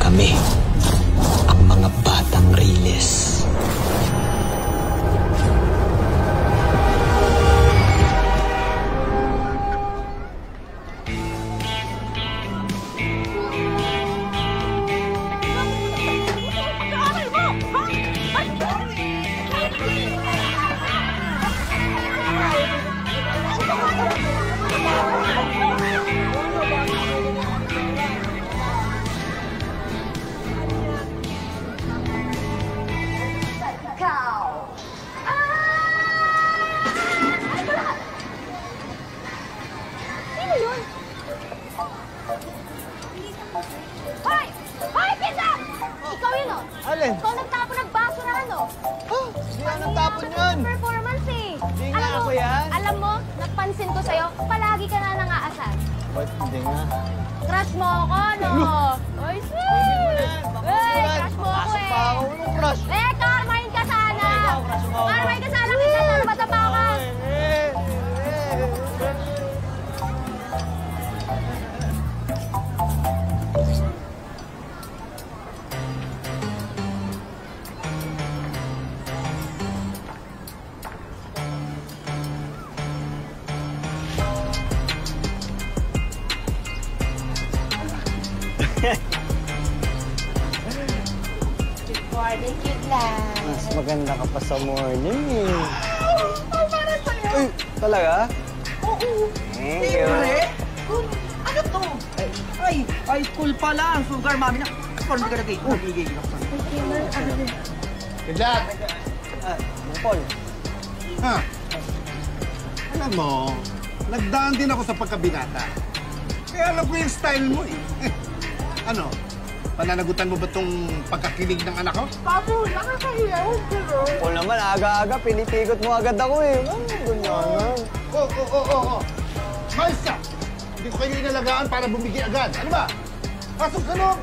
Kami, ang mga batang Riles. Hoy! Hoy, Pizza! Ikaw yun, oh. Alin? Ikaw nagtapon ng baso na ano? Hindi ako nagtapon yun. Performance eh. Hindi nga ako yan. Alam mo, napansin ko sa'yo, palagi ka na nangaasar. Ba't hindi nga? Crush mo ako, no? Oy, sis! Crush mo ako eh. Anong crush? Carmine ka sana! Carmine ka sana, kita sana matapa ka! Good morning, cute lang. Mas maganda ka pa sa morning eh. Oh, para sa'yo. Ay, talaga? Oo. Thank you. Ano to? Ay, cool pala. Ang sugar, mami na. Parang hindi ka nagiging. Good luck! Paul. Ha? Alam mo, nagdaan din ako sa pagkabinata. Kaya alam ko yung style mo eh. Ano? Pananagutan mo ba tong pagkakilig ng anak ko? Papo, nakakahiya. Paul naman, aga-aga, pinitikot mo agad ako eh. Ano, ganyan. Oo. Mayos ka! Hindi ko kayo inalagaan para bumigay agad. Ano ba? Pasok sa loob!